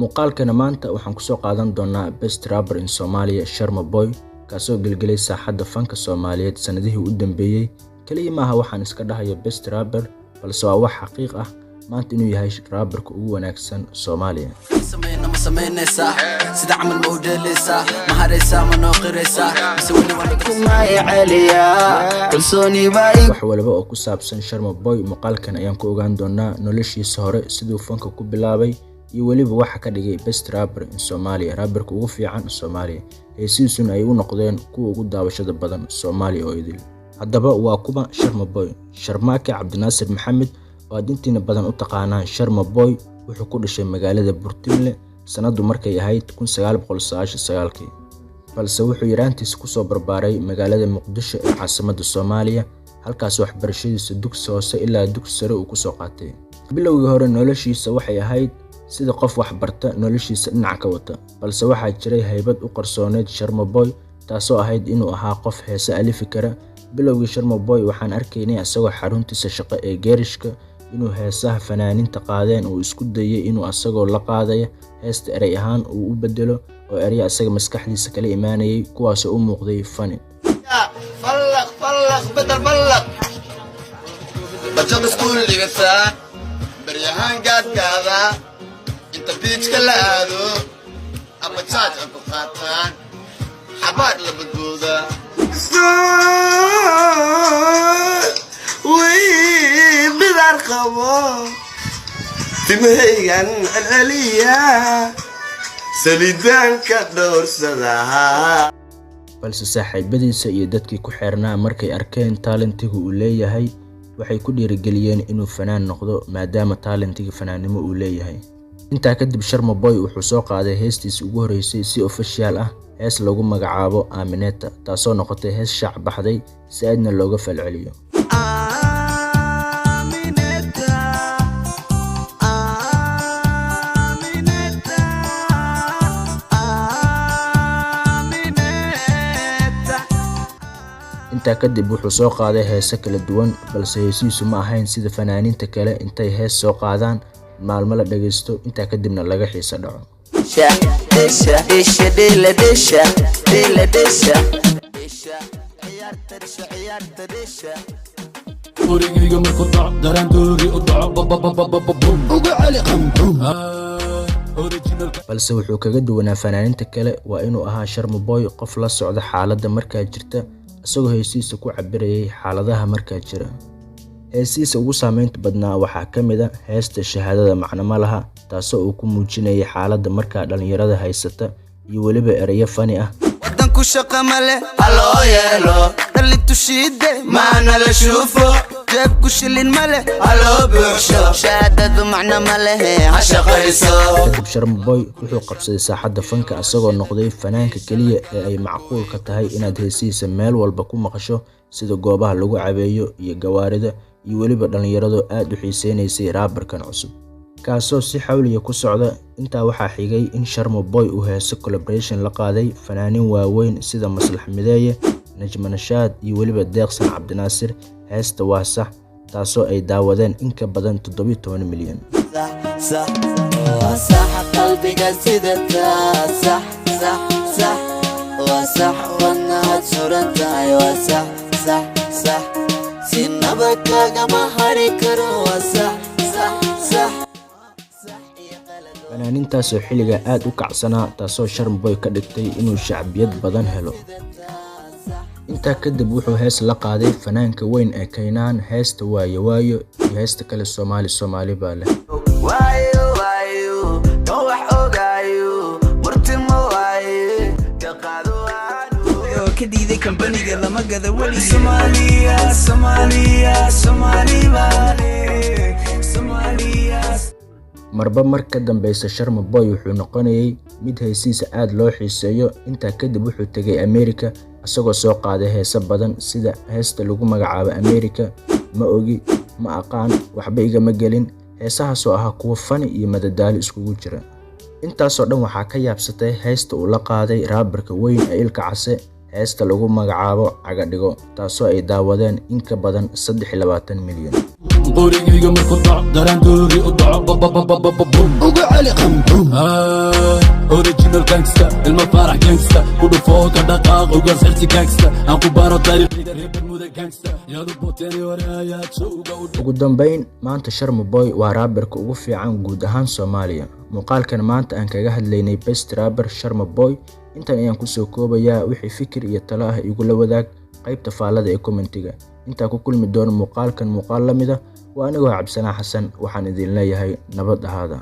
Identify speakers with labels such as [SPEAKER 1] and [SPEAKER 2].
[SPEAKER 1] muuqaalkana maanta waxaan ku soo qaadan doonaa best rapper in Soomaaliya Sharma Boy kaasoo gelgelay saaxadda fanka Soomaaliyeed sanadihii u dambeeyay. kaliya maaha waxaan iska dhahayo best rapper, balse waa wax xaqiiq ah maanta inuu yahay rapperka ugu wanaagsan Soomaaliya. wax walba oo ku saabsan Sharma Boy muuqaalkan ayaan ku ogaan doonaa noloshiisa hore, siduu fanka ku bilaabay iyo waliba waxa ka dhigay best rapper in Soomaaliya, rapperka ugu fiican Soomaaliya. heesiisuna ay u noqdeen kuwa ugu daawashada badan Soomaaliya oo idil. haddaba waa kuma Sharma Boy? Sharmaake Cabdinaasir Maxamed oo dintiina badan u taqaanaan Sharma Boy wuxuu ku dhashay magaalada Burtinle sanadu markay ahayd 1999, balse wuxuu yaraantiisa ku soo barbaaray magaalada Muqdisho ee caasimadda Soomaaliya, halkaas waxbarashadiisa dugsi hoose ilaa dugsi sare uu ku soo qaatay. bilowgii hore noloshiisa waxay ahayd sida qof wax barta noloshiisa dhinac ka wata, balse waxaa jiray haybad u qarsooneed Sharma Boy taasoo ahayd inuu ahaa qof heesa alifi kara. bilowgii Sharma Boy waxaan arkaynay asagoo xaruntiisa shaqo ee geerishka inuu heesaha fanaaniinta qaadeen uu isku dayay inuu asagoo la qaadaya heesta erey ahaan uu u bedelo oo erey asaga maskaxdiisa kala imaanayay kuwaas oo u muuqday funny.
[SPEAKER 2] inta beachka la aado ama charge ku qaataan xabaar la badbooda way bidar qabo timahaygan aliya saliidaanka doorsadaha.
[SPEAKER 1] balse saaxiibadiisa iyo dadkii ku xeernaa markay arkeen talentiga uu leeyahay waxay ku dhiirigeliyeen inuu fanaan noqdo maadaama talentiga fanaanimo uu leeyahay. intaa kadib Sharma Boy wuxuu soo qaaday heestiisii ugu horeysay si official ah, hees lagu magacaabo Amineta, taasoo noqotay hees shaac baxday si aadna looga falceliyo. intaa kadib wuxuu soo qaaday heeso kala duwan, balse heesiisu ma ahayn sida fanaaniinta kale intay hees soo qaadaan maalmo la dhageysto intaa kadibna laga xiisa dhaco. balse wuxuu kaga duwanaa fanaaniinta kale waa inuu ahaa Sharma Boy qof la socda xaaladda markaa jirta, isagoo heesiisa ku cabirayay xaaladaha markaa jira. heesiisa ugu saameynta badnaa waxaa ka mid ah heesta shahaadada macno ma laha, taasoo uu ku muujinayay xaaladda markaa dhalinyarada haysata iyo weliba erayo fani ah.
[SPEAKER 2] wadanku shaqo ma leh haloo yeelo dhalintu shiide maana la shuufo jeebku shilin ma leh haloo buuxsho shahaadadu macno ma lehe ha shaqayso.
[SPEAKER 1] kadib Sharma Boy wuxuu qabsaday saaxadda fanka asagoo noqday fanaanka keliya ee ay macquulka tahay inaad heesiisa meel walba ku maqasho, sida goobaha lagu cabeeyo iyo gawaarida, iyo weliba dhalinyaradu aad u xiiseynaysay rapperkan cusub kaasoo si xawliya ku socda. intaa waxaa xigay in Sharma Boy uu heeso collaboration la qaaday fanaaniin waaweyn sida Maslax Mideeye, Najma Nashaad iyo weliba Deeqsan Cabdinaasir. heesta waa sax, taasoo ay daawadeen in ka badan 17 milyan.
[SPEAKER 2] qalbiga sida sax sax sax waa sax wadnaad surantahay waa sax sax sax sinaba kagama hari karo waa sax sax sax.
[SPEAKER 1] fanaaniintaasoo xilliga aad u kacsanaa, taasoo Sharma Boy ka dhigtay inuu shacbiyad badan helo. intaa kadib wuxuu hees la qaaday fanaanka weyn ee Kaynaan, heesta waayo waayo iyo heesta kale Soomaali baa leh.
[SPEAKER 2] كديدي كمبانيga lama gada wali Soomaaliya
[SPEAKER 1] marba mar ka dambeysa Sharma Boy wuxuu noqonayay mid heesiisa aad loo xiiseeyo. intaa kadib wuxuu tegay America asagoo soo qaaday heeso badan sida heesta lagu magacaabo America, ma ogi, ma aqaan, waxba igama gelin. heesahaasoo ahaa kuwa fani iyo madadaalo iskugu jira. intaasoo dhan waxaa ka yaabsatay heesta uu la qaaday rapperka weyn ee Ilka Case heesta lagu magacaabo Cagadhigo taasoo ay daawadeen in ka badan 23 milyan.
[SPEAKER 3] قوريقيقة مركضع دران دوري أضع بوم وقعلي قمبوم أوريجينال جانكستا المفارح جانكستا كله فوق الدقاق وقصرتي جانكستا أنكو بارو طريقي دريب المودة جانكستا يا ربوتيني ورايا تشوقا.
[SPEAKER 1] ugu dambeyn maanta Sharma Boy waa rapperka ugu fiican guud ahaan Soomaaliya. Muuqaalkan maanta aan kaga hadlaynay best rapper Sharma Boy intan ayaan kusoo koobayaa wixii fikir iyo talo ah igula wadaag qaybta faalada ee commentiga. inta ku kulmi doono muuqaalkan muuqaal lamida waa anigoo Cabsanaa Xasan waxaan idin leeyahay nabad ahaada.